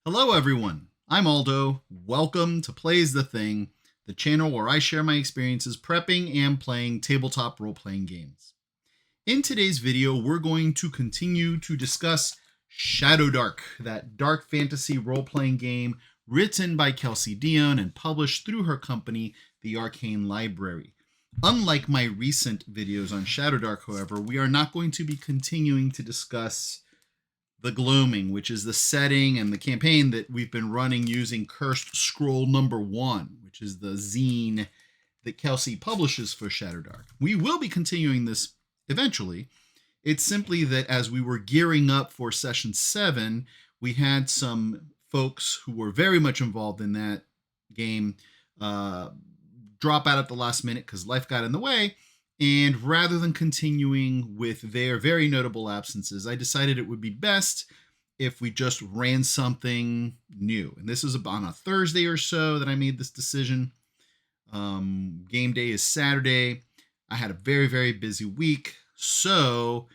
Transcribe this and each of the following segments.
Hello, everyone. I'm Aldo. Welcome to Plays the Thing, the channel where I share my experiences prepping and playing tabletop role playing games. In today's video, we're going to continue to discuss ShadowDark, that dark fantasy role playing game written by Kelsey Dion and published through her company, the Arcane Library. Unlike my recent videos on ShadowDark, however, we are not going to be continuing to discuss the Gloaming, which is the setting and the campaign that we've been running using Cursed Scroll #1, which is the zine that Kelsey publishes for ShadowDark. We will be continuing this eventually. It's simply that as we were gearing up for session 7, we had some folks who were very much involved in that game drop out at the last minute because life got in the way. And rather than continuing with their very notable absences, I decided it would be best if we just ran something new. And this is on a Thursday or so that I made this decision. Game day is Saturday. I had a very, very busy week. So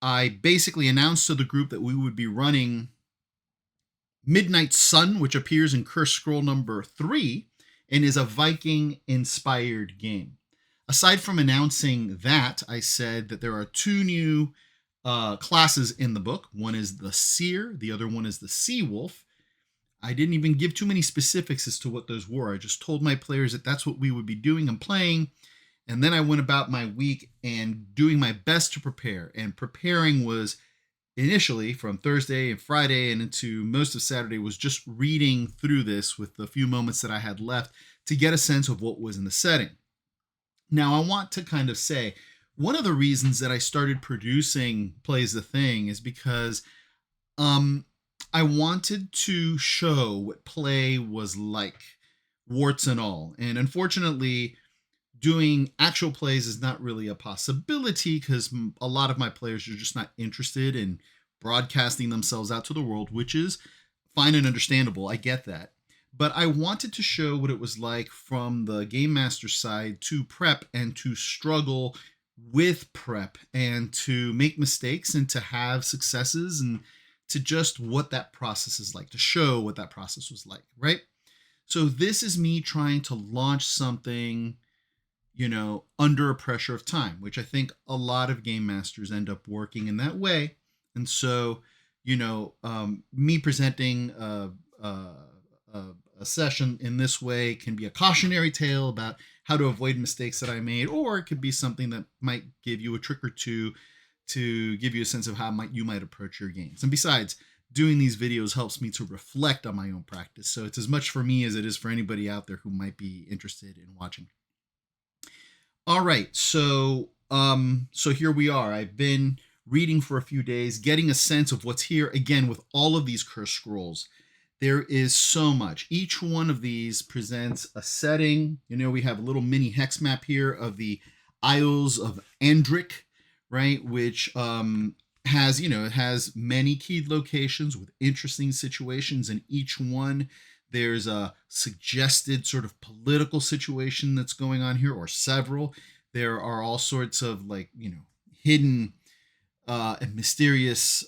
I basically announced to the group that we would be running Midnight Sun, which appears in Cursed Scroll #3 and is a Viking-inspired game. Aside from announcing that, I said that there are two new classes in the book. One is the Seer, the other one is the Sea Wolf. I didn't even give too many specifics as to what those were. I just told my players that that's what we would be doing and playing. And then I went about my week and doing my best to prepare. And preparing was initially from Thursday and Friday and into most of Saturday was just reading through this with the few moments that I had left to get a sense of what was in the setting. Now, I want to kind of say one of the reasons that I started producing Plays the Thing is because I wanted to show what play was like, warts and all. And unfortunately, doing actual plays is not really a possibility because a lot of my players are just not interested in broadcasting themselves out to the world, which is fine and understandable. I get that. But I wanted to show what it was like from the game master side to prep and to struggle with prep and to make mistakes and to have successes and to just what that process is like, to show what that process was like, right? So this is me trying to launch something, under a pressure of time, which I think a lot of game masters end up working in that way. And so, me presenting a session in this way can be a cautionary tale about how to avoid mistakes that I made, or it could be something that might give you a trick or two to give you a sense of how you might approach your games. And besides, doing these videos helps me to reflect on my own practice. So it's as much for me as it is for anybody out there who might be interested in watching. All right, so here we are. I've been reading for a few days, getting a sense of what's here. Again, with all of these cursed scrolls, there is so much. Each one of these presents a setting. We have a little mini hex map here of the Isles of Andric, right? Which it has many keyed locations with interesting situations in each one. There's a suggested sort of political situation that's going on here, or several. There are all sorts of hidden and mysterious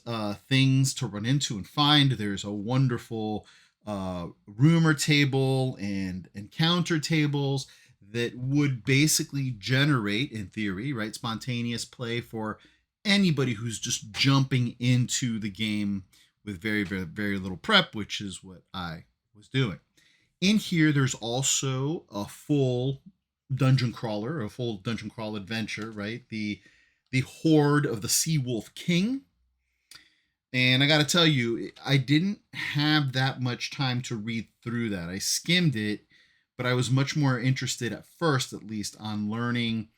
things to run into and find. There's a wonderful rumor table and encounter tables that would basically generate, in theory, right, spontaneous play for anybody who's just jumping into the game with very, very, very little prep, which is what I was doing. In here, there's also a full dungeon crawl adventure, right? The Horde of the Sea Wolf King. And I got to tell you, I didn't have that much time to read through that. I skimmed it, but I was much more interested at first, at least, on learning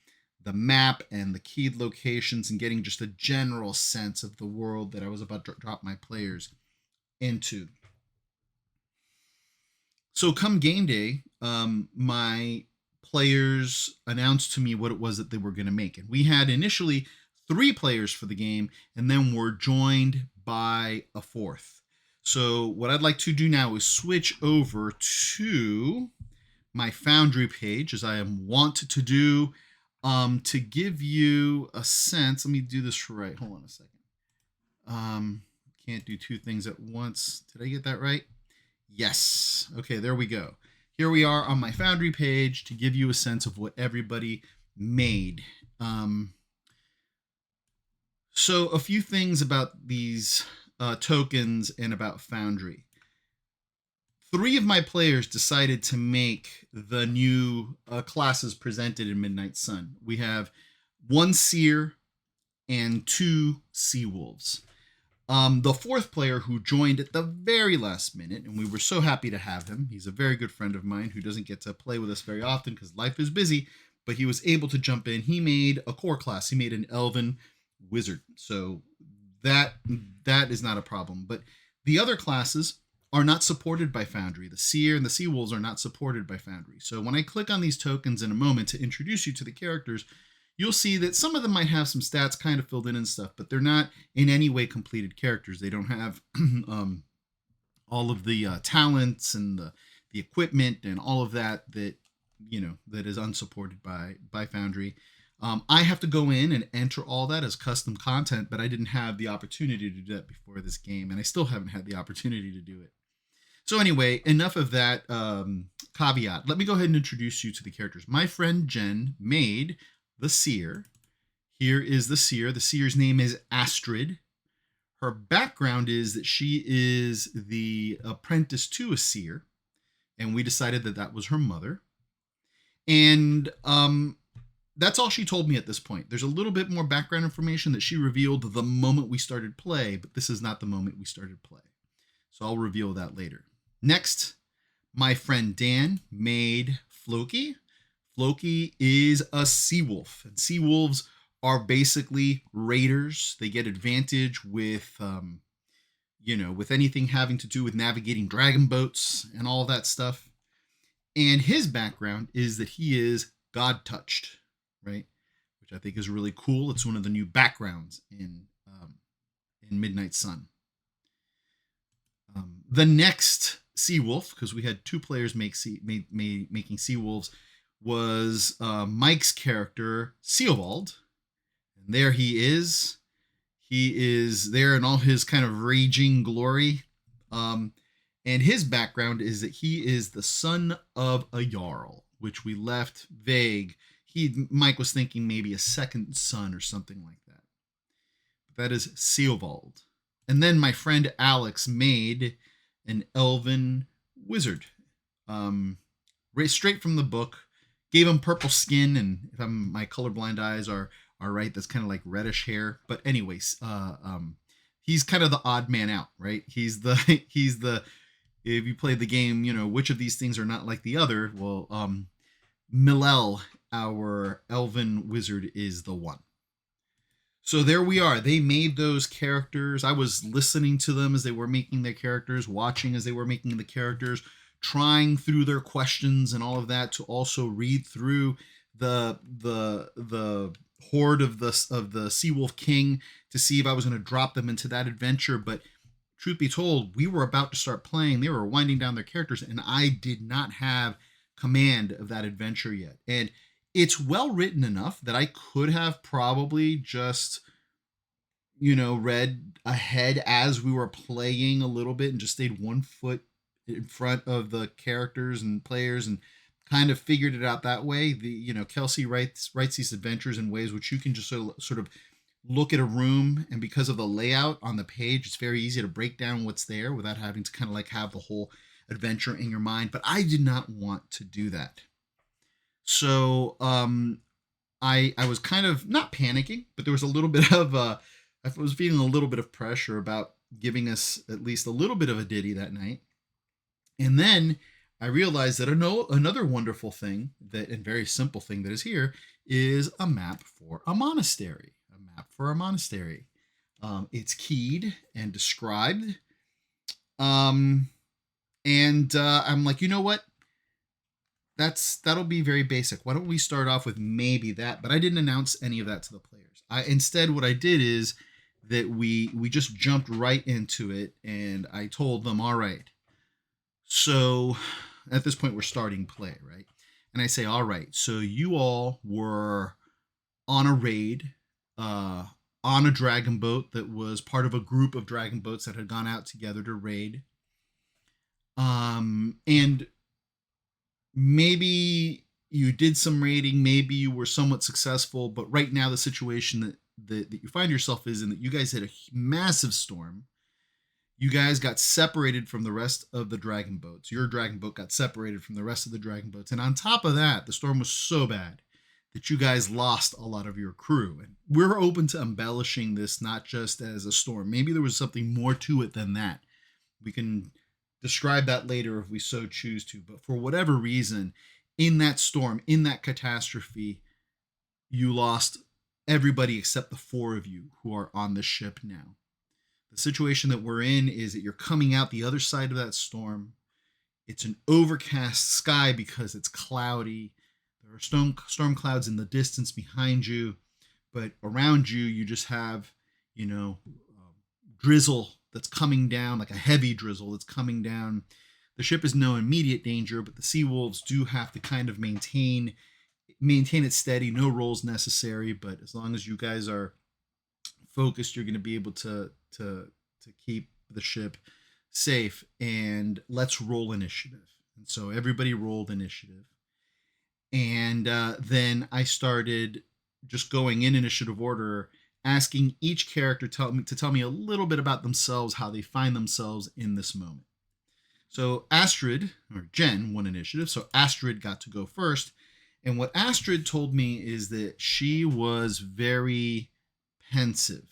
the map and the keyed locations and getting just a general sense of the world that I was about to drop my players into. So come game day, my players announced to me what it was that they were going to make. And we had initially 3 players for the game, and then we're joined by a 4th. So what I'd like to do now is switch over to my Foundry page, as I am wont to do, to give you a sense. Let me do this right. Hold on a second. can't do two things at once. Did I get that right? Yes. Okay, there we go. Here we are on my Foundry page to give you a sense of what everybody made. So a few things about these tokens and about Foundry. 3 of my players decided to make the new classes presented in Midnight Sun. We have 1 Seer and 2 Sea Wolves. The 4th player who joined at the very last minute, and we were so happy to have him. He's a very good friend of mine who doesn't get to play with us very often because life is busy, but he was able to jump in. He made a core class. He made an Elven Wizard. So that is not a problem. But the other classes are not supported by Foundry. The Seer and the Sea Wolves are not supported by Foundry. So when I click on these tokens in a moment to introduce you to the characters, you'll see that some of them might have some stats kind of filled in and stuff, but they're not in any way completed characters. They don't have all of the talents and the equipment and all of that that is unsupported by Foundry. I have to go in and enter all that as custom content, but I didn't have the opportunity to do that before this game, and I still haven't had the opportunity to do it. So anyway, enough of that caveat. Let me go ahead and introduce you to the characters. My friend Jen made the Seer. Here is the Seer. The Seer's name is Astrid. Her background is that she is the apprentice to a Seer, and we decided that that was her mother. And that's all she told me at this point. There's a little bit more background information that she revealed the moment we started play, but this is not the moment we started play. So I'll reveal that later. Next, my friend Dan made Floki. Floki is a sea wolf, and sea wolves are basically raiders. They get advantage with, with anything having to do with navigating dragon boats and all that stuff. And his background is that he is God touched, right? Which I think is really cool. It's one of the new backgrounds in Midnight Sun. The next sea wolf, because we had 2 players making sea wolves, was Mike's character, Seowald. And there he is. He is there in all his kind of raging glory. And his background is that he is the son of a Jarl, which we left vague. Mike was thinking maybe a second son or something like that. But that is Seowald. And then my friend Alex made an Elven Wizard. Straight from the book. Gave him purple skin, and if my colorblind eyes are right, that's kind of like reddish hair. But anyways, he's kind of the odd man out, right? He's the if you play the game, which of these things are not like the other. Well, Millel, our Elven Wizard, is the one. So there we are. They made those characters. I was listening to them as they were making their characters, watching as they were making the characters, trying through their questions and all of that to also read through the horde of the Seawolf King to see if I was going to drop them into that adventure. But truth be told, we were about to start playing. They were winding down their characters, and I did not have command of that adventure yet. And it's well written enough that I could have probably just, read ahead as we were playing a little bit and just stayed 1 foot in front of the characters and players and kind of figured it out that way. Kelsey writes these adventures in ways which you can just sort of look at a room, and because of the layout on the page, it's very easy to break down what's there without having to kind of like have the whole adventure in your mind. But I did not want to do that. So I was kind of not panicking, but there was a little bit of I was feeling a little bit of pressure about giving us at least a little bit of a ditty that night. And then I realized that another wonderful thing and very simple thing that is here is a map for a monastery. It's keyed and described. And I'm like, you know what? That'll be very basic. Why don't we start off with maybe that? But I didn't announce any of that to the players. Instead, what I did is that we just jumped right into it, and I told them, all right, so at this point we're starting play, right? And I say, all right, so you all were on a raid on a dragon boat that was part of a group of dragon boats that had gone out together to raid. And maybe you did some raiding, maybe you were somewhat successful, but right now the situation that you find yourself is in that you guys had a massive storm. You guys got separated from the rest of the dragon boats. Your dragon boat got separated from the rest of the dragon boats. And on top of that, the storm was so bad that you guys lost a lot of your crew. And we're open to embellishing this not just as a storm. Maybe there was something more to it than that. We can describe that later if we so choose to. But for whatever reason, in that storm, in that catastrophe, you lost everybody except the 4 of you who are on the ship now. The situation that we're in is that you're coming out the other side of that storm. It's an overcast sky because it's cloudy. There are storm clouds in the distance behind you, but around you, you just have, drizzle that's coming down, like a heavy drizzle that's coming down. The ship is no immediate danger, but the sea wolves do have to kind of maintain it steady. No rolls necessary, but as long as you guys are focused, you're going to be able to keep the ship safe. And let's roll initiative. And so everybody rolled initiative. And then I started just going in initiative order, asking each character to tell me a little bit about themselves, how they find themselves in this moment. So Astrid, or Jen, won initiative. So Astrid got to go first. And what Astrid told me is that she was very pensive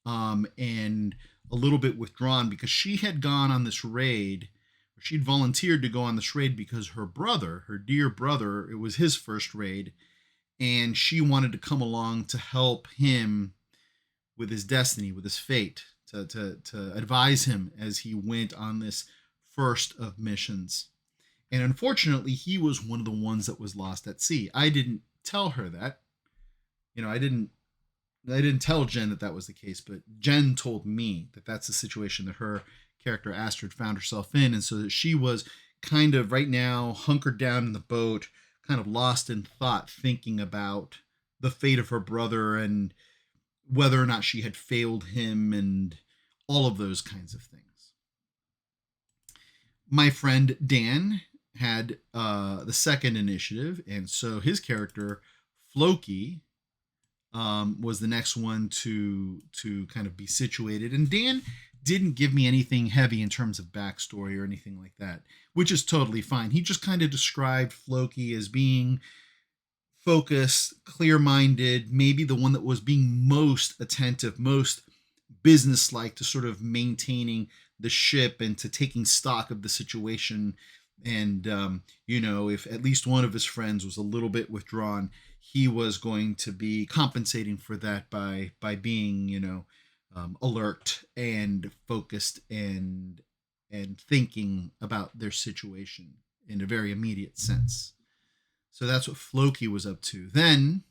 and a little bit withdrawn because she had gone on this raid. She'd volunteered to go on this raid because her brother, her dear brother, it was his first raid, and she wanted to come along to help him with his destiny, with his fate, to advise him as he went on this first of missions. And unfortunately, he was one of the ones that was lost at sea. I didn't tell her that. I didn't tell Jen that was the case, but Jen told me that that's the situation that her character Astrid found herself in. And so that she was kind of right now hunkered down in the boat, kind of lost in thought, thinking about the fate of her brother and whether or not she had failed him and all of those kinds of things. My friend Dan had the second initiative, and so his character Floki was the next one to kind of be situated. And Dan didn't give me anything heavy in terms of backstory or anything like that, which is totally fine. He just kind of described Floki as being focused, clear-minded, maybe the one that was being most attentive, most business-like to sort of maintaining the ship and to taking stock of the situation. And, if at least one of his friends was a little bit withdrawn, he was going to be compensating for that by being, alert and focused and thinking about their situation in a very immediate sense. So that's what Floki was up to. Then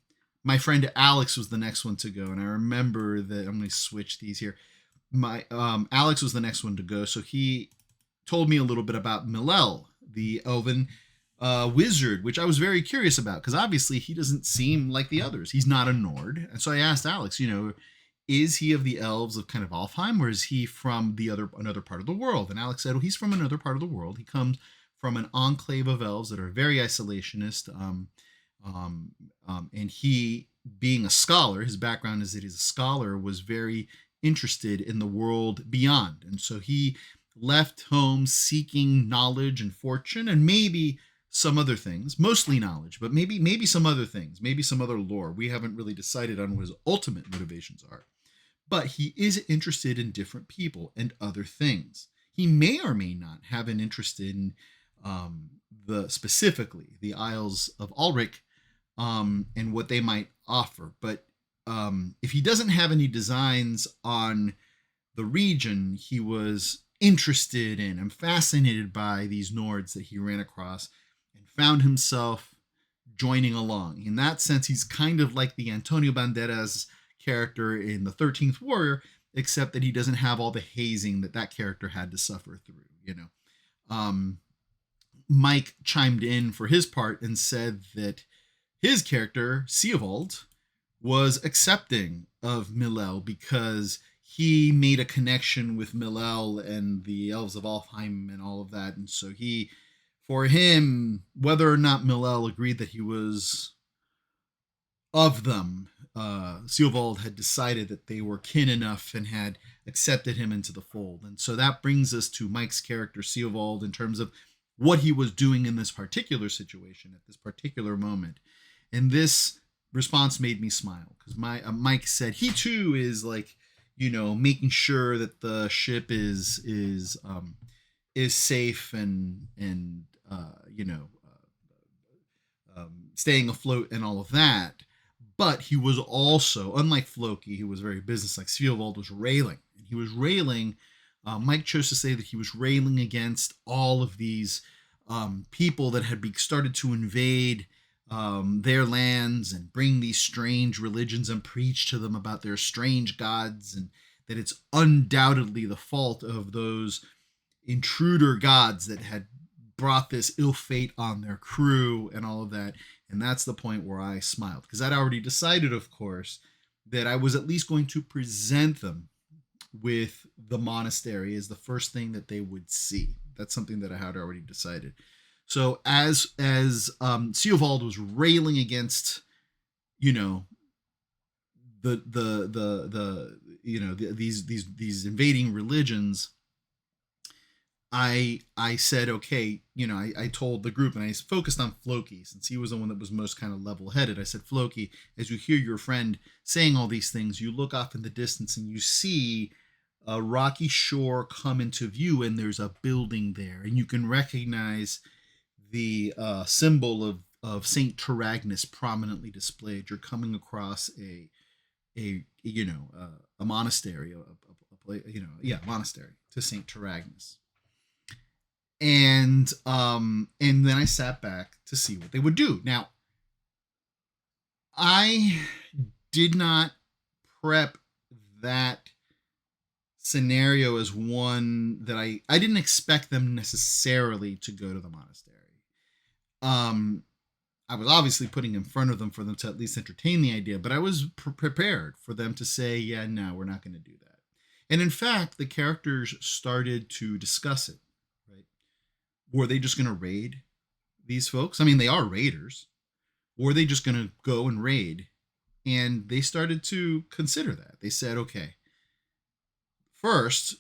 my friend Alex was the next one to go. And I remember that I'm going to switch these here. My Alex was the next one to go. So he told me a little bit about Milel, the elven wizard, which I was very curious about because obviously he doesn't seem like the others. He's not a Nord. And so I asked Alex, is he of the elves of kind of Alfheim, or is he from another part of the world? And Alex said, well, he's from another part of the world. He comes from an enclave of elves that are very isolationist. And he, being a scholar, his background is that he's a scholar, was very interested in the world beyond. And so he left home seeking knowledge and fortune and maybe some other things, mostly knowledge, but maybe some other things, maybe some other lore. We haven't really decided on what his ultimate motivations are. But he is interested in different people and other things. He may or may not have an interest in specifically the Isles of Ulrich and what they might offer. But if he doesn't have any designs on the region, he was interested in and fascinated by these Nords that he ran across and found himself joining along. In that sense, he's kind of like the Antonio Banderas character in the 13th Warrior, except that he doesn't have all the hazing that character had to suffer through, Mike chimed in for his part and said that his character, Seovold, was accepting of Millel because he made a connection with Millel and the elves of Alfheim and all of that. And so for him, whether or not Millel agreed that he was of them, Sealvold had decided that they were kin enough and had accepted him into the fold. And so that brings us to Mike's character, Sealvold, in terms of what he was doing in this particular situation at this particular moment. And this response made me smile because Mike said he too is like, making sure that the ship is safe and staying afloat and all of that. But he was also, unlike Floki, who was very businesslike, Sveovold was railing. And he was railing, Mike chose to say that he was railing against all of these people that had started to invade their lands and bring these strange religions and preach to them about their strange gods, and that it's undoubtedly the fault of those intruder gods that had brought this ill fate on their crew and all of that. And that's the point where I smiled, because I'd already decided, of course, that I was at least going to present them with the monastery as the first thing that they would see. That's something that I had already decided. So as Seovold was railing against, these invading religions, I said, okay, I told the group, and I focused on Floki since he was the one that was most kind of level-headed. I said, Floki, as you hear your friend saying all these things, you look off in the distance and you see a rocky shore come into view, and there's a building there, and you can recognize the symbol of Saint Taragnus prominently displayed. You're coming across a monastery, a monastery to Saint Taragnus. And then I sat back to see what they would do. Now, I did not prep that scenario as one that I didn't expect them necessarily to go to the monastery. I was obviously putting in front of them for them to at least entertain the idea, but I was prepared for them to say, yeah, no, we're not going to do that. And in fact, the characters started to discuss it. Were they just going to raid these folks? I mean, they are raiders. Or are they just going to go and raid? And they started to consider that. They said, okay, first,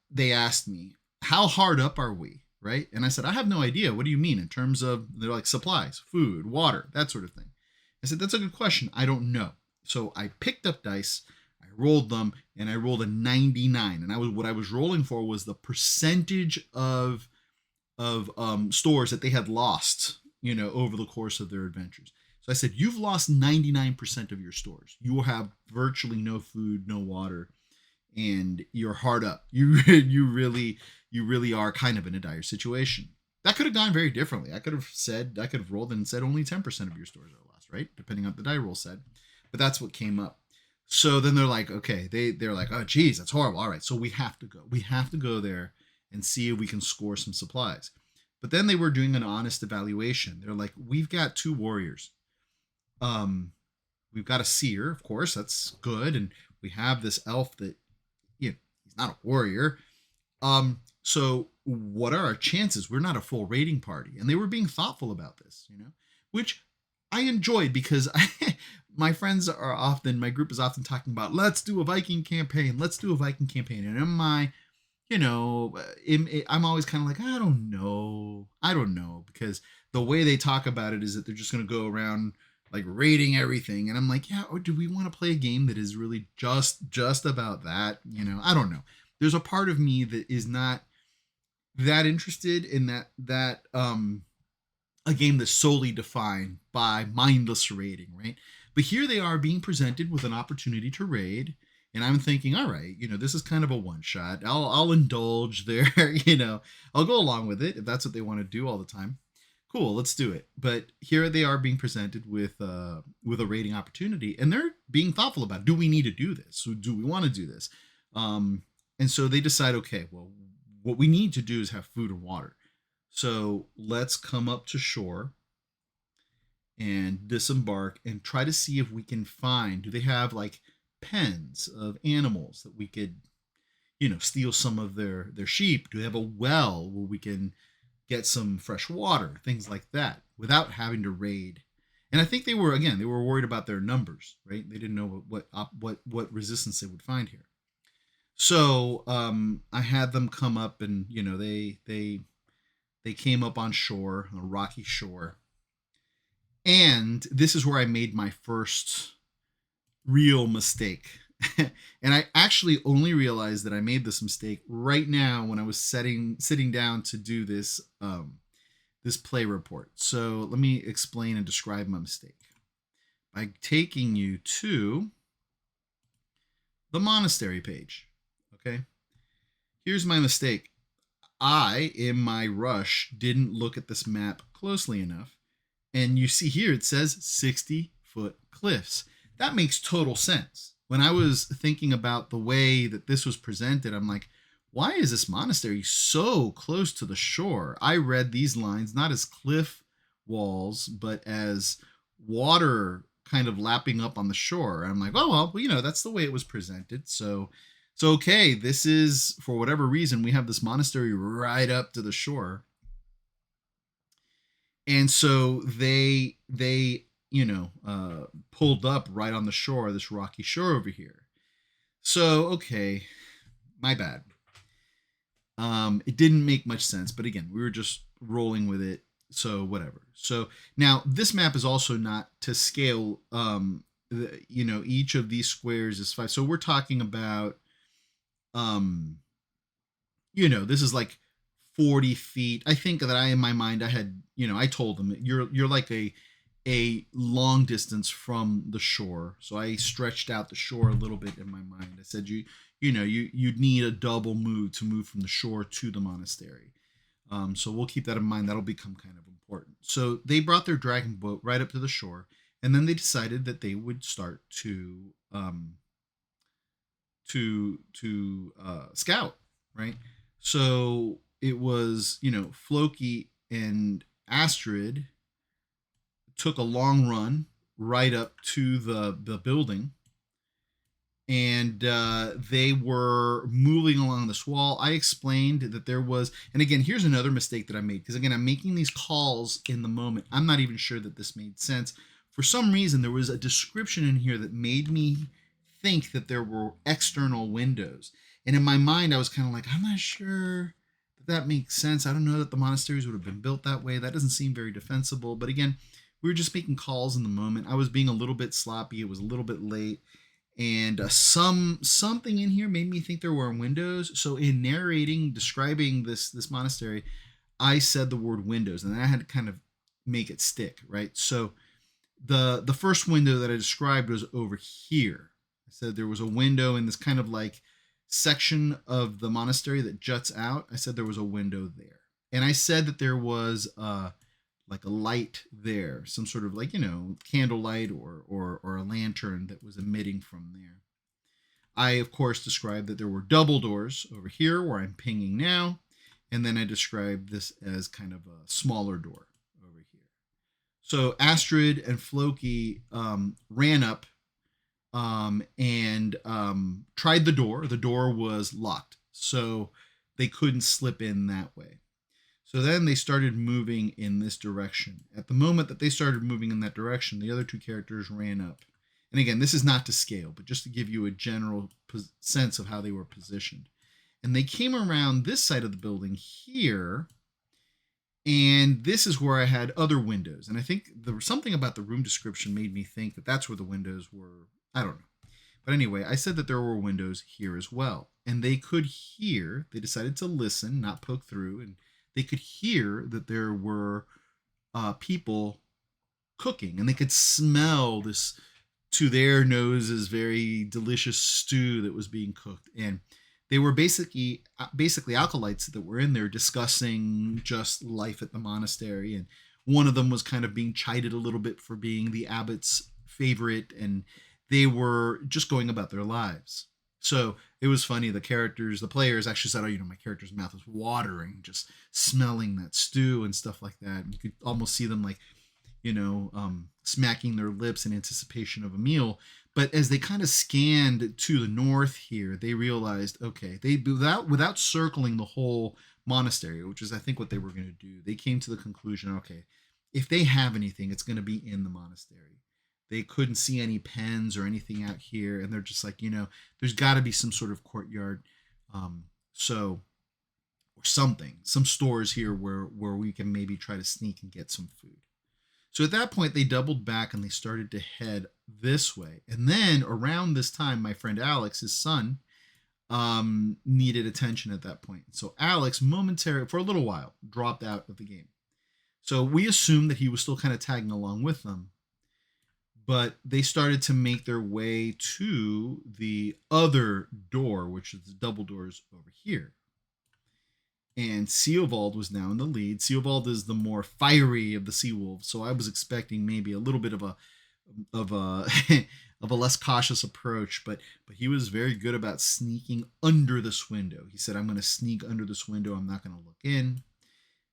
they asked me, how hard up are we? Right? And I said, I have no idea. What do you mean in terms of, they're like supplies, food, water, that sort of thing. I said, that's a good question. I don't know. So I picked up dice, I rolled them, and I rolled a 99. And what I was rolling for was the percentage of stores that they had lost, over the course of their adventures. So I said, you've lost 99% of your stores. You will have virtually no food, no water, and you're hard up. You really are kind of in a dire situation. That could have gone very differently. I could have rolled and said only 10% of your stores are lost, right? Depending on what the die roll said. But that's what came up. So then they're like, okay, they're like, oh geez, that's horrible. All right, so we have to go. We have to go there and see if we can score some supplies. But then they were doing an honest evaluation. They're like, we've got 2 warriors. We've got a seer, of course, that's good. And we have this elf that, he's not a warrior. So what are our chances? We're not a full raiding party. And they were being thoughtful about this, which I enjoyed, because my group is often talking about, let's do a Viking campaign. And in my, I'm always kind of like, I don't know, because the way they talk about it is that they're just going to go around like raiding everything. And I'm like, yeah, or do we want to play a game that is really just about that? I don't know. There's a part of me that is not that interested in that a game that's solely defined by mindless raiding, right? But here they are being presented with an opportunity to raid. And I'm thinking, all right, this is kind of a one shot. I'll indulge there, I'll go along with it if that's what they want to do all the time. Cool, let's do it. But here they are being presented with a raiding opportunity, and they're being thoughtful about, do we need to do this? Do we want to do this? And so they decide, okay, well, what we need to do is have food and water. So let's come up to shore and disembark and try to see if we can find, do they have like pens of animals that we could, steal some of their sheep? Do they have a well where we can get some fresh water, things like that, without having to raid? And I think they were, again, they were worried about their numbers, right? They didn't know what resistance they would find here. So I had them come up, and they came up on shore, on a rocky shore, and this is where I made my first real mistake. And I actually only realized that I made this mistake right now when I was sitting down to do this play report. So let me explain and describe my mistake by taking you to the monastery page. Okay, here's my mistake. I, in my rush, didn't look at this map closely enough, and you see here it says 60-foot cliffs. That makes total sense. When I was thinking about the way that this was presented, I'm like, why is this monastery so close to the shore? I read these lines not as cliff walls, but as water kind of lapping up on the shore. And I'm like, oh, well, that's the way it was presented. So okay, this is, for whatever reason, we have this monastery right up to the shore. And so they pulled up right on the shore, this rocky shore over here. So, okay, my bad. It didn't make much sense, but again, we were just rolling with it, so whatever. So now this map is also not to scale. Each of these squares is 5. So we're talking about, this is like 40 feet. I think that in my mind, I had, I told them you're like a long distance from the shore. So I stretched out the shore a little bit in my mind. I said, you'd need a double move to move from the shore to the monastery. So we'll keep that in mind. That'll become kind of important. So they brought their dragon boat right up to the shore, and then they decided that they would start to scout, right? So it was, Floki and Astrid took a long run right up to the building, and they were moving along this wall. I explained that there was, and again, here's another mistake that I made, because again, I'm making these calls in the moment. I'm not even sure that this made sense. For some reason, there was a description in here that made me think that there were external windows. And in my mind, I was kind of like, I'm not sure that makes sense. I don't know that the monasteries would have been built that way. That doesn't seem very defensible. But again, we were just making calls in the moment. I was being a little bit sloppy. It was a little bit late. And something in here made me think there were windows. So in narrating, describing this monastery, I said the word windows, and then I had to kind of make it stick, right? So the first window that I described was over here. I said there was a window in this kind of like section of the monastery that juts out. I said there was a window there. And I said that there was like a light there, some sort of like, candlelight or a lantern that was emitting from there. I, of course, described that there were double doors over here where I'm pinging now. And then I described this as kind of a smaller door over here. So Astrid and Floki ran up and tried the door. The door was locked, so they couldn't slip in that way. So then they started moving in this direction. At the moment that they started moving in that direction, the other two characters ran up. And again, this is not to scale, but just to give you a general sense of how they were positioned. And they came around this side of the building here, and this is where I had other windows. And I think there was something about the room description made me think that that's where the windows were. I don't know. But anyway, I said that there were windows here as well. And they could hear, they decided to listen, not poke through, and they could hear that there were people cooking, and they could smell this, to their noses, very delicious stew that was being cooked. And they were basically acolytes that were in there discussing just life at the monastery. And one of them was kind of being chided a little bit for being the abbot's favorite, and they were just going about their lives. So it was funny. The players actually said, my character's mouth was watering, just smelling that stew and stuff like that. And you could almost see them like, smacking their lips in anticipation of a meal. But as they kind of scanned to the north here, they realized, okay, they without circling the whole monastery, which is I think what they were going to do, they came to the conclusion, okay, if they have anything, it's going to be in the monastery. They couldn't see any pens or anything out here, and they're just like, there's got to be some sort of courtyard, so or something, some stores here where we can maybe try to sneak and get some food. So at that point, they doubled back and they started to head this way. And then around this time, my friend Alex, his son, needed attention at that point. So Alex, momentarily, for a little while, dropped out of the game. So we assumed that he was still kind of tagging along with them. But they started to make their way to the other door, which is the double doors over here. And Seovald was now in the lead. Seovald is the more fiery of the sea wolves, so I was expecting maybe a little bit of a of a less cautious approach, but he was very good about sneaking under this window. He said, "I'm going to sneak under this window. I'm not going to look in."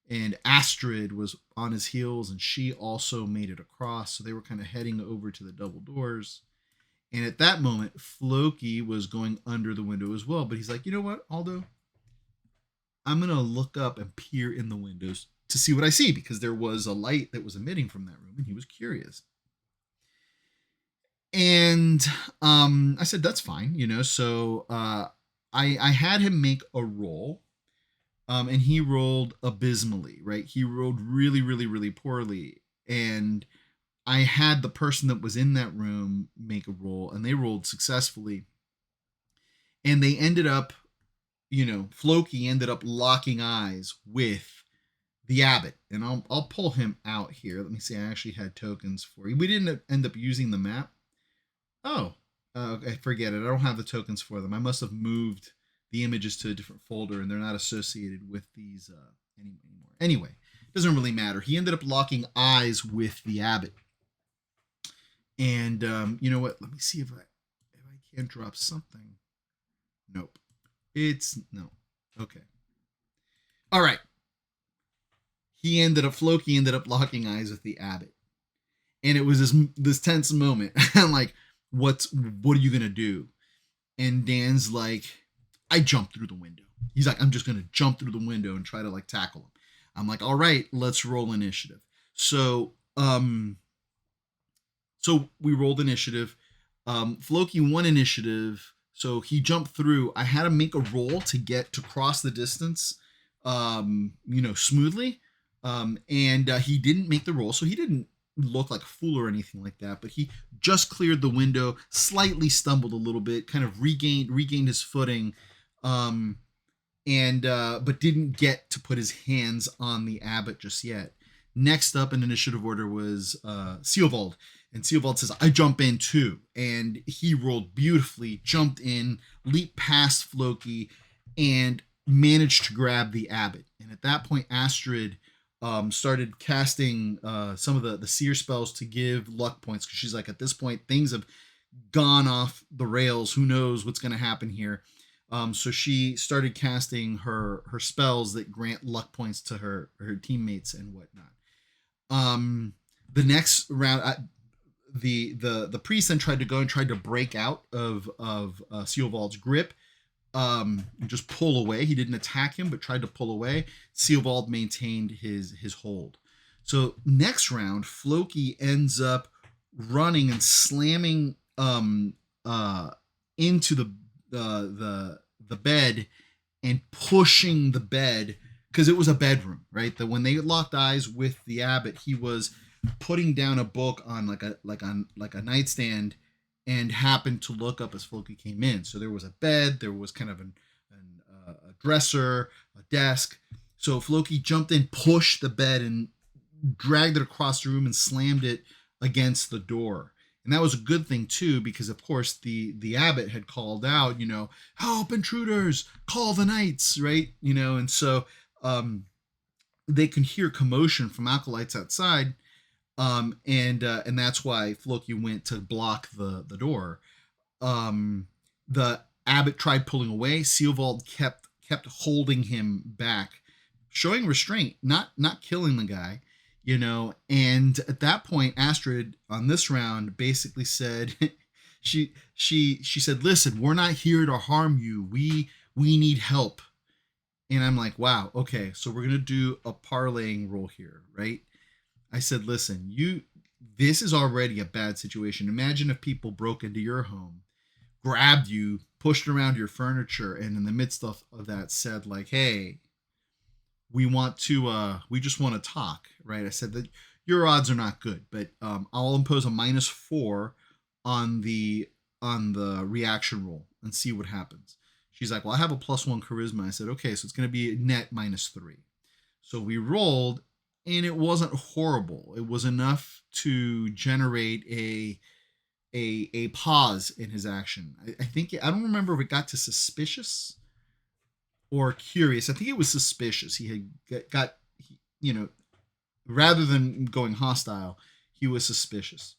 And Astrid was on his heels, and she also made it across. So they were kind of heading over to the double doors. And at that moment, Floki was going under the window as well. But he's like, you know what, Aldo? I'm going to look up and peer in the windows to see what I see, because there was a light that was emitting from that room, and he was curious. And I said, that's fine, So I had him make a roll, and he rolled abysmally, right? He rolled really, really, really poorly. And I had the person that was in that room make a roll, and they rolled successfully. And they ended up, Floki ended up locking eyes with the abbot. And I'll pull him out here. Let me see. I actually had tokens for you. We didn't end up using the map. Oh, I forget it. I don't have the tokens for them. I must have moved the images to a different folder, and they're not associated with these anymore. Anyway, it doesn't really matter. He ended up locking eyes with the abbot. And you know what? Let me see if I can drop something. Nope. No. Okay. All right. Floki ended up locking eyes with the abbot. And it was this tense moment. I'm like, what are you going to do? And Dan's like, I jumped through the window. He's like, I'm just going to jump through the window and try to tackle him. I'm like, all right, let's roll initiative. So we rolled initiative. Floki won initiative. So he jumped through. I had to make a roll to cross the distance, smoothly. And he didn't make the roll. So he didn't look like a fool or anything like that, but he just cleared the window, slightly stumbled a little bit, kind of regained his footing, but didn't get to put his hands on the abbot just yet. Next up in initiative order was Seovald. And Seovald says, I jump in too. And he rolled beautifully, jumped in, leaped past Floki, and managed to grab the abbot. And at that point, Astrid started casting some of the seer spells to give luck points, because she's like, at this point, things have gone off the rails. Who knows what's going to happen here? So she started casting her spells that grant luck points to her teammates and whatnot. The next round, the priest then tried to break out of Seovald's grip, and just pull away. He didn't attack him, but tried to pull away. Seovald maintained his hold. So next round, Floki ends up running and slamming into the bed and pushing the bed, because it was a bedroom, right? That when they locked eyes with the abbot, he was putting down a book on like a nightstand, and happened to look up as Floki came in. So there was a bed, there was kind of a dresser, a desk. So Floki jumped in, pushed the bed, and dragged it across the room and slammed it against the door. And that was a good thing too, because of course the abbot had called out, help intruders, call the knights, right? And so they can hear commotion from acolytes outside. And that's why Floki went to block the door. The abbot tried pulling away. Seovald kept holding him back, showing restraint, not killing the guy. And at that point, Astrid on this round basically said, she said, "Listen, we're not here to harm you. We need help." And I'm like, "Wow, okay, so we're gonna do a parlaying roll here, right?" I said, "Listen, this is already a bad situation. Imagine if people broke into your home, grabbed you, pushed around your furniture, and in the midst of that said, like, hey, we just want to talk, right?" I said that your odds are not good, but I'll impose a -4 on the reaction roll and see what happens. She's like, "Well, I have a +1 charisma." I said, "Okay, so it's going to be net -3." So we rolled, and it wasn't horrible. It was enough to generate a pause in his action. I think, I don't remember if it got to suspicious or curious. I think it was suspicious. He had you know, rather than going hostile, he was suspicious.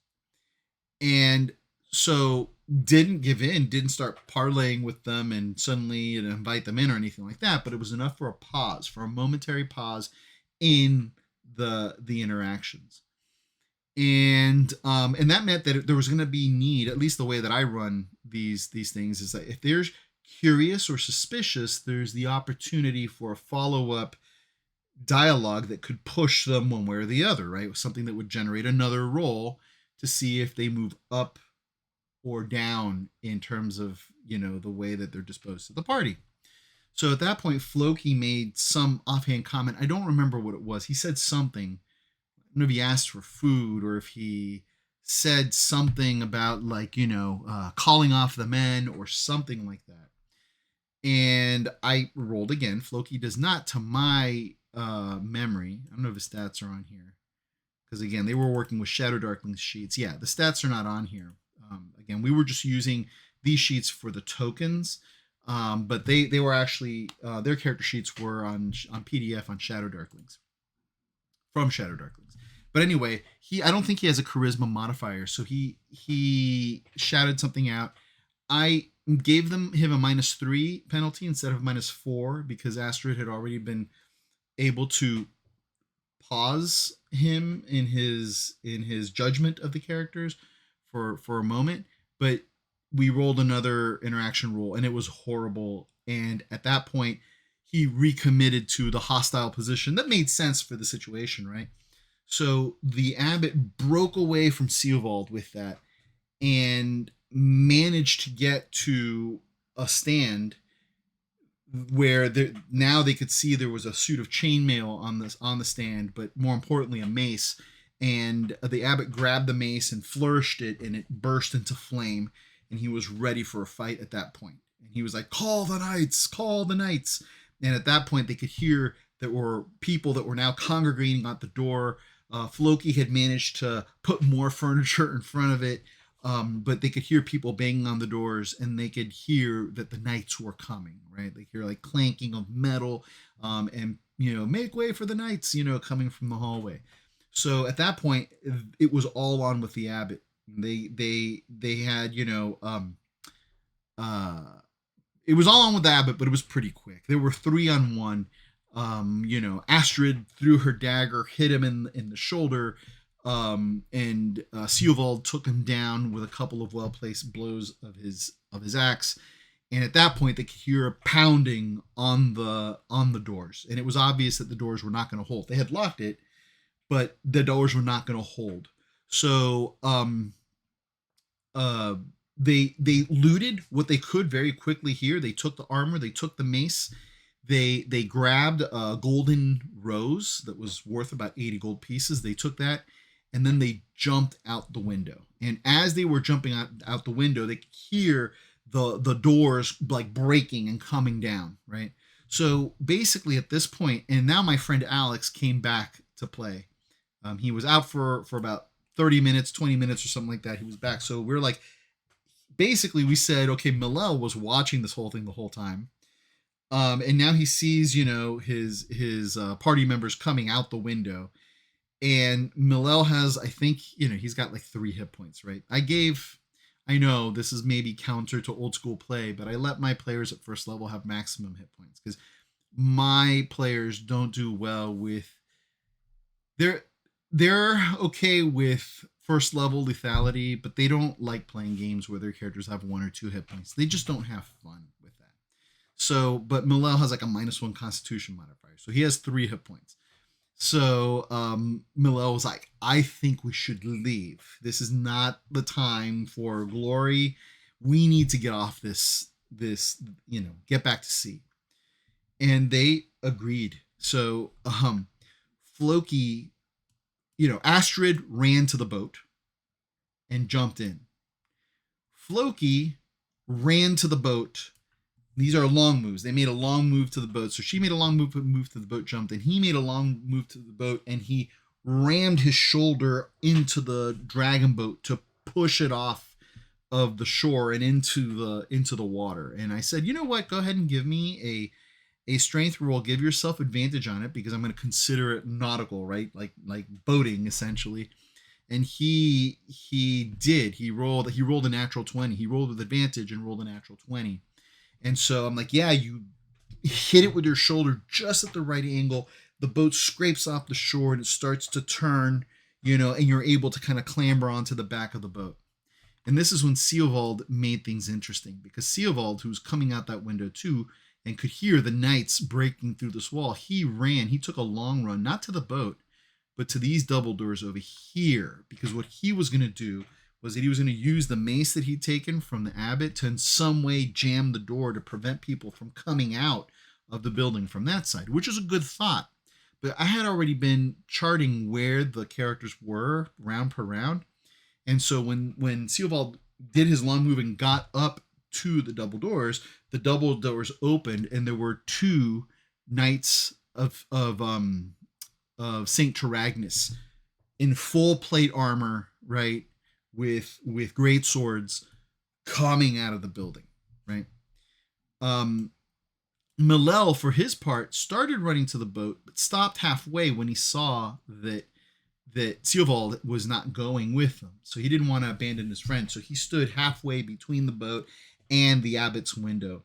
And so didn't give in, didn't start parlaying with them and suddenly invite them in or anything like that, but it was enough for a pause, for a momentary pause in the interactions. And that meant that there was going to be need, at least the way that I run these things, is that if there's curious or suspicious, there's the opportunity for a follow-up dialogue that could push them one way or the other, right? Something that would generate another roll to see if they move up or down in terms of, the way that they're disposed to the party. So at that point, Floki made some offhand comment. I don't remember what it was. He said something. I don't know if he asked for food or if he said something about, like, calling off the men or something like that. And I rolled again. Floki does not, to my memory. I don't know if his stats are on here, because again, they were working with ShadowDark sheets. Yeah, the stats are not on here. Again, we were just using these sheets for the tokens, but they were actually their character sheets were on PDF on ShadowDark from ShadowDark. But anyway, I don't think he has a charisma modifier, so he shouted something out. I gave him a -3 penalty instead of -4 because Astrid had already been able to pause him in his judgment of the characters for a moment. But we rolled another interaction roll and it was horrible. And at that point, he recommitted to the hostile position that made sense for the situation, right? So the abbot broke away from Sealvald with that and managed to get to a stand where now they could see there was a suit of chainmail on the stand, but more importantly, a mace. And the abbot grabbed the mace and flourished it, and it burst into flame. And he was ready for a fight at that point. And he was like, "Call the knights! Call the knights!" And at that point, they could hear there were people that were now congregating at the door. Floki had managed to put more furniture in front of it, but they could hear people banging on the doors, and they could hear that the knights were coming, right? They hear like clanking of metal, and make way for the knights, coming from the hallway. So at that point, it was all on with the abbot. They had it was all on with the abbot, but it was pretty quick. There were 3-on-1. Astrid threw her dagger, hit him in the shoulder, and Sealvald took him down with a couple of well-placed blows of his axe. And at that point, they could hear a pounding on the doors, and it was obvious that the doors were not going to hold. They had locked it, but the doors were not going to hold. So they looted what they could very quickly here. They took the armor, they took the mace, they grabbed a golden rose that was worth about 80 gold pieces. They took that, and then they jumped out the window. And as they were jumping out the window, they could hear the doors like breaking and coming down, right? So basically at this point, and now my friend Alex came back to play. He was out for about 30 minutes, 20 minutes or something like that. He was back. So we're like, basically we said, okay, Millel was watching this whole thing the whole time. And now he sees, his party members coming out the window. And Millel has, I think, he's got like 3 hit points, right? I know this is maybe counter to old school play, but I let my players at first level have maximum hit points because my players don't do well with they're okay with first level lethality, but they don't like playing games where their characters have 1 or 2 hit points. They just don't have fun with that. So, but Millel has like a -1 Constitution modifier, so he has 3 hit points. So Millel was like, "I think we should leave. This is not the time for glory. We need to get off this get back to sea." And they agreed. So Floki, Astrid ran to the boat and jumped in. Floki ran to the boat. These are long moves. They made a long move to the boat. So she made a long move to the boat, jumped in. He made a long move to the boat, and he rammed his shoulder into the dragon boat to push it off of the shore and into the water. And I said, you know what? Go ahead and give me a strength roll. Give yourself advantage on it because I'm going to consider it nautical, right? Like boating essentially. And he did. He rolled a natural 20. He rolled with advantage and rolled a natural 20. And so I'm like, yeah, you hit it with your shoulder just at the right angle. The boat scrapes off the shore and it starts to turn, and you're able to kind of clamber onto the back of the boat. And this is when Seovold made things interesting because Seovold, who's coming out that window too, and could hear the knights breaking through this wall, he ran. He took a long run, not to the boat, but to these double doors over here, because what he was going to do was that he was going to use the mace that he'd taken from the abbot to in some way jam the door to prevent people from coming out of the building from that side, which is a good thought. But I had already been charting where the characters were round per round. And so when Seovold did his long move and got up to the double doors opened, and there were 2 knights of Saint Taragnus in full plate armor, right, with great swords coming out of the building, right. Millel, for his part, started running to the boat, but stopped halfway when he saw that Seovold was not going with them. So he didn't want to abandon his friend. So he stood halfway between the boat and the abbot's window.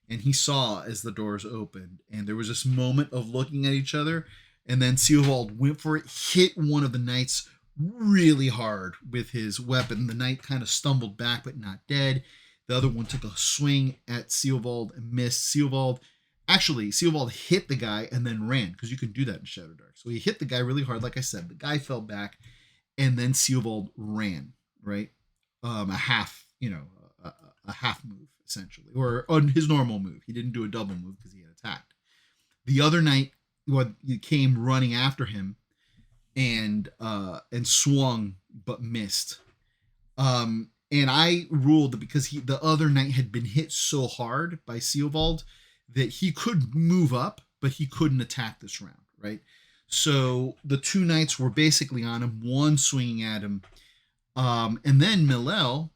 And he saw as the doors opened. And there was this moment of looking at each other. And then Seovold went for it, hit one of the knights really hard with his weapon. The knight kind of stumbled back, but not dead. The other one took a swing at Seovold and missed. Seovold hit the guy and then ran, because you can do that in ShadowDark. So he hit the guy really hard, like I said. The guy fell back, and then Seovold ran, right? A half move, essentially, or on his normal move. He didn't do a double move because he had attacked. The other knight came running after him and swung but missed. And I ruled that because the other knight had been hit so hard by Seovold that he could move up, but he couldn't attack this round, right? So the 2 knights were basically on him, one swinging at him. And then Millel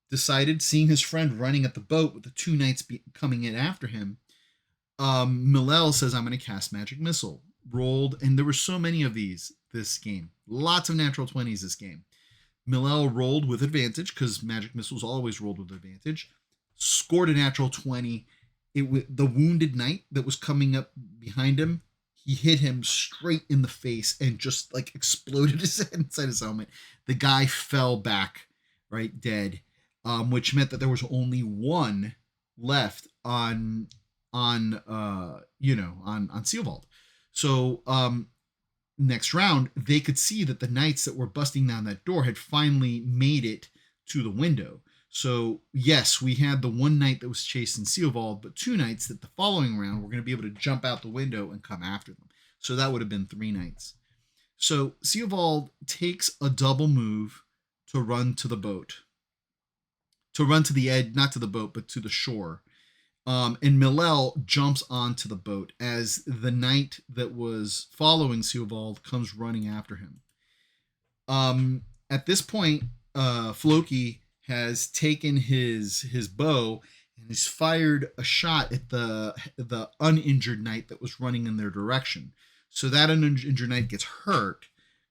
decided, seeing his friend running at the boat with the 2 knights coming in after him, Millel says, I'm going to cast Magic Missile. Rolled, and there were so many of these this game. Lots of natural 20s this game. Millel rolled with advantage, because Magic Missile's always rolled with advantage. Scored a natural 20. The wounded knight that was coming up behind him, he hit him straight in the face and just like exploded his head inside his helmet. The guy fell back, right, dead, which meant that there was only 1 left on Seovold. So next round, they could see that the knights that were busting down that door had finally made it to the window. So yes, we had the 1 knight that was chasing Seovold, but 2 knights that the following round were going to be able to jump out the window and come after them. So that would have been 3 knights. So Seovold takes a double move to run to the boat. To run to the edge, not to the boat, but to the shore. And Millel jumps onto the boat as the knight that was following Seovold comes running after him. At this point, Floki has taken his bow and has fired a shot at the uninjured knight that was running in their direction. So that uninjured knight gets hurt,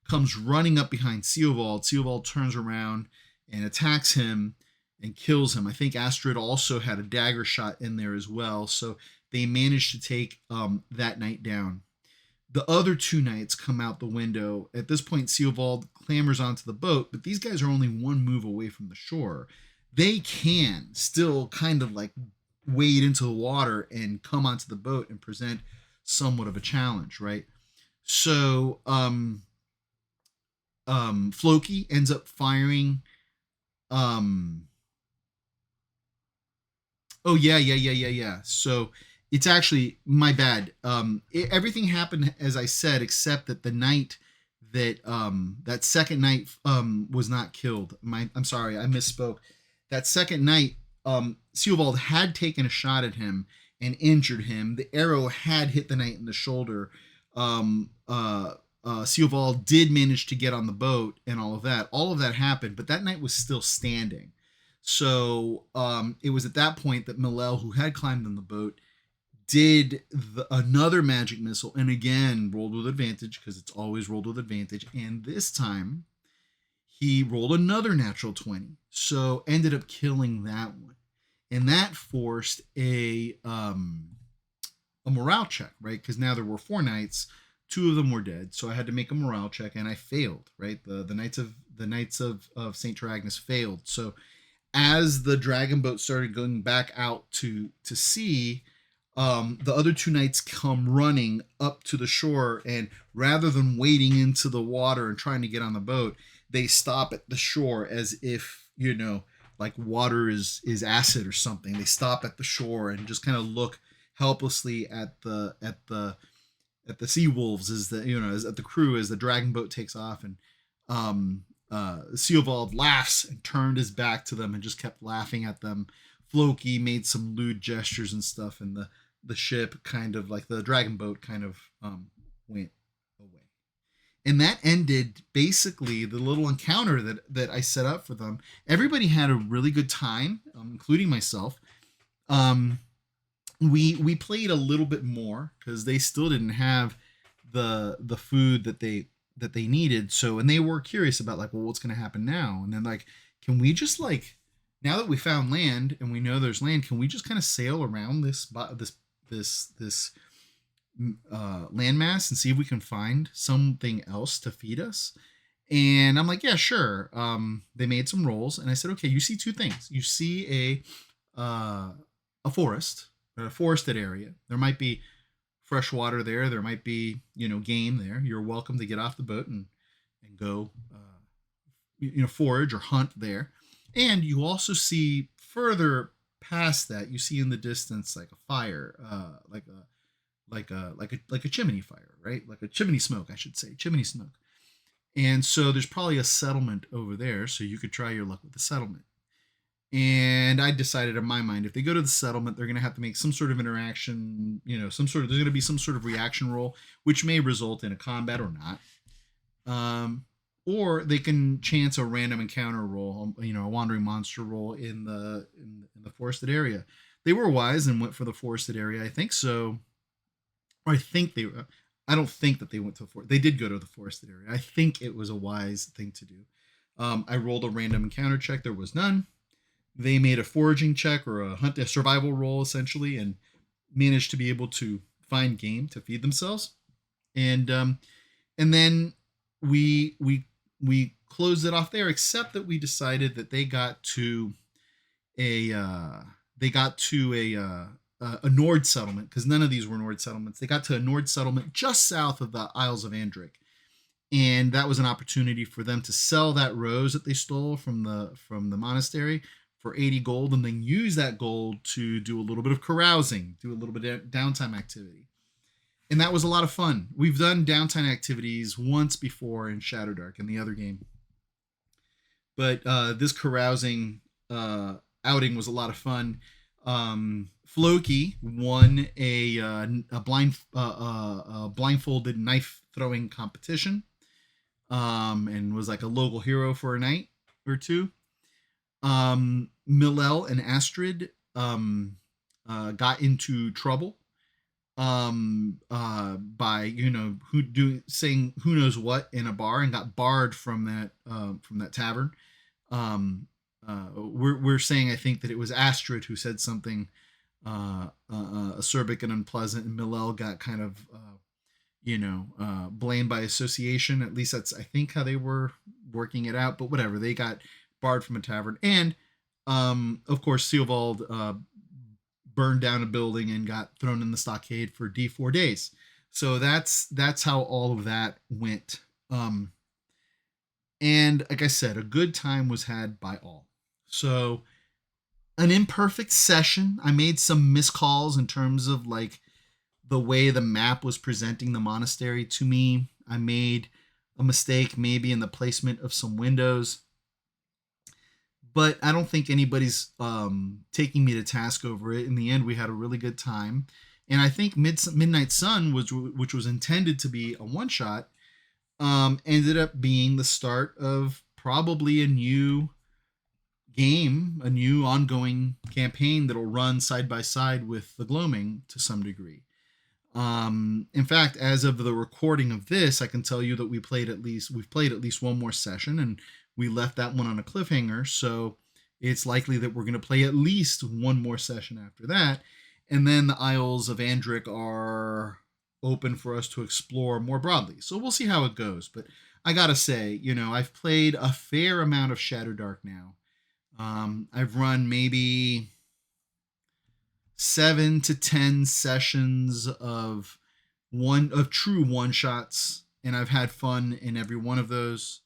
comes running up behind Seovold. Seovold turns around and attacks him and kills him. I think Astrid also had a dagger shot in there as well. So they managed to take that knight down. The other two knights come out the window. At this point, Seovold clambers onto the boat, but these guys are only one move away from the shore. They can still kind of like wade into the water and come onto the boat and present somewhat of a challenge, right? So Floki ends up firing. Um, oh yeah. So it's actually my bad. Everything happened as I said, except that the knight that second knight was not killed. I'm sorry, I misspoke. That second knight, Seovold had taken a shot at him and injured him. The arrow had hit the knight in the shoulder. Seovold did manage to get on the boat and all of that. All of that happened, but that knight was still standing. So it was at that point that Millel, who had climbed on the boat, did another magic missile and again rolled with advantage because it's always rolled with advantage. And this time he rolled another natural 20. So ended up killing that one. And that forced a morale check, right? Because now there were 4 knights, 2 of them were dead. So I had to make a morale check and I failed, right? The Knights of St. Taragnus failed. So as the dragon boat started going back out to sea, the other 2 knights come running up to the shore, and rather than wading into the water and trying to get on the boat, they stop at the shore as if, like water is acid or something. They stop at the shore and just kind of look helplessly at the sea wolves as at the crew as the dragon boat takes off. And Seovold laughs and turned his back to them and just kept laughing at them. Floki made some lewd gestures and stuff, and the ship kind of like the dragon boat kind of went away. And that ended basically the little encounter that I set up for them. Everybody had a really good time, including myself. We played a little bit more because they still didn't have the food that they needed. So, and they were curious about like, well, what's going to happen now? And then like, can we just like, now that we found land and we know there's land, can we just kind of sail around this landmass and see if we can find something else to feed us? And I'm like, yeah, sure. They made some rolls, and I said, okay, you see 2 things. You see a forest, or a forested area. There might be fresh water there. There might be game there. You're welcome to get off the boat and go forage or hunt there. And you also see further past that, you see in the distance like a fire, like a chimney fire, right? Like a chimney smoke, I should say, chimney smoke. And so there's probably a settlement over there, so you could try your luck with the settlement. And I decided in my mind, if they go to the settlement, they're going to have to make some sort of interaction, there's going to be some sort of reaction roll, which may result in a combat or not. Or they can chance a random encounter roll, a wandering monster roll in the forested area. They were wise and went for the forested area, I think so. Or I don't think that they went to the forest. They did go to the forested area. I think it was a wise thing to do. I rolled a random encounter check. There was none. They made a foraging check or a survival roll essentially, and managed to be able to find game to feed themselves. And then we closed it off there, except that we decided that they got to a Nord settlement, because none of these were Nord settlements. They got to a Nord settlement just south of the Isles of Andric, and that was an opportunity for them to sell that rose that they stole from the monastery for 80 gold, and then use that gold to do a little bit of carousing, do a little bit of downtime activity. And that was a lot of fun. We've done downtime activities once before in ShadowDark in the other game. But this carousing outing was a lot of fun. Floki won a blindfolded knife throwing competition, and was like a local hero for a night or 2. Millel and Astrid got into trouble by saying who knows what in a bar, and got barred from that tavern. We're saying, I think, that it was Astrid who said something acerbic and unpleasant, and Millel got kind of blamed by association. At least that's, I think, how they were working it out. But whatever, they got barred from a tavern, and of course, Theobald burned down a building and got thrown in the stockade for 4 days. So that's how all of that went. And like I said, a good time was had by all. So an imperfect session. I made some miscalls in terms of like the way the map was presenting the monastery to me. I made a mistake maybe in the placement of some windows, but I don't think anybody's taking me to task over it. In the end, we had a really good time, and I think Midnight Sun, which was intended to be a one shot, ended up being the start of probably a new game, a new ongoing campaign that'll run side by side with the Gloaming to some degree. In fact, as of the recording of this, I can tell you that we've played at least one more session, and we left that one on a cliffhanger. So it's likely that we're going to play at least one more session after that, and then the Isles of Andric are open for us to explore more broadly. So we'll see how it goes. But I gotta say, I've played a fair amount of ShadowDark now. I've run maybe 7 to 10 sessions of true one shots, and I've had fun in every one of those.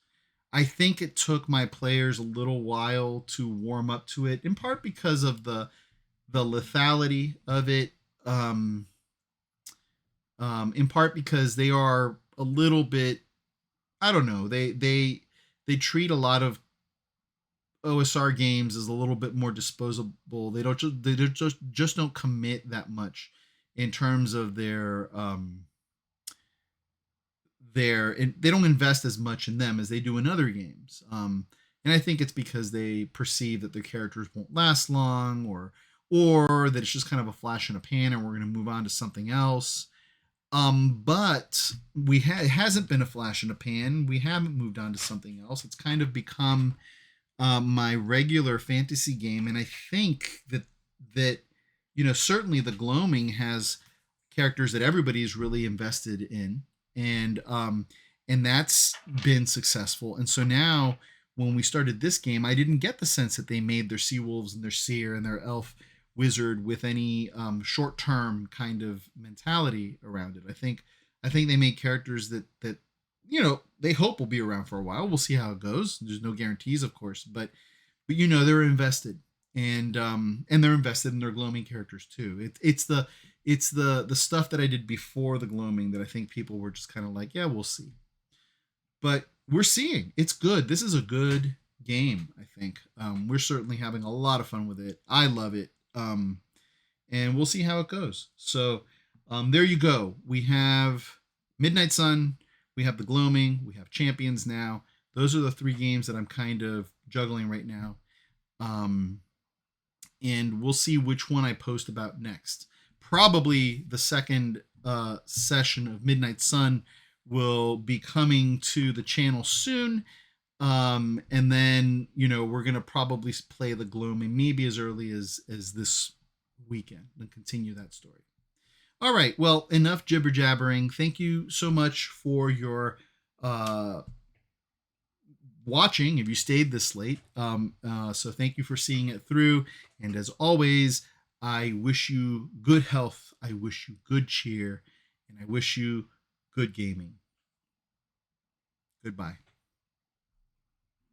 I think it took my players a little while to warm up to it, in part because of the lethality of it, in part because they are a little bit, I don't know, they treat a lot of OSR games as a little bit more disposable. They just don't commit that much in terms of they don't invest as much in them as they do in other games. And I think it's because they perceive that their characters won't last long, or that it's just kind of a flash in a pan and we're going to move on to something else. But it hasn't been a flash in a pan. We haven't moved on to something else. It's kind of become my regular fantasy game, and I think that certainly the Gloaming has characters that everybody's really invested in, and that's been successful. And so now, when we started this game, I didn't get the sense that they made their sea wolves and their seer and their elf wizard with any short-term kind of mentality around it. I think they made characters that they hope will be around for a while. We'll see how it goes. There's no guarantees, of course, but they're invested, and they're invested in their Gloaming characters too. It's the stuff that I did before the Gloaming that I think people were just kind of like, yeah, we'll see. But we're seeing it's good. This is a good game, I think. We're certainly having a lot of fun with it. I love it. And we'll see how it goes. So there you go. We have Midnight Sun, we have the Gloaming, we have Champions now. Those are the 3 games that I'm kind of juggling right now. And we'll see which one I post about next. Probably the second session of Midnight Sun will be coming to the channel soon. And then, we're going to probably play the Gloaming maybe as early as this weekend and continue that story. All right. Well, enough jibber jabbering. Thank you so much for your watching, if you stayed this late. So thank you for seeing it through. And as always, I wish you good health. I wish you good cheer. And I wish you good gaming. Goodbye.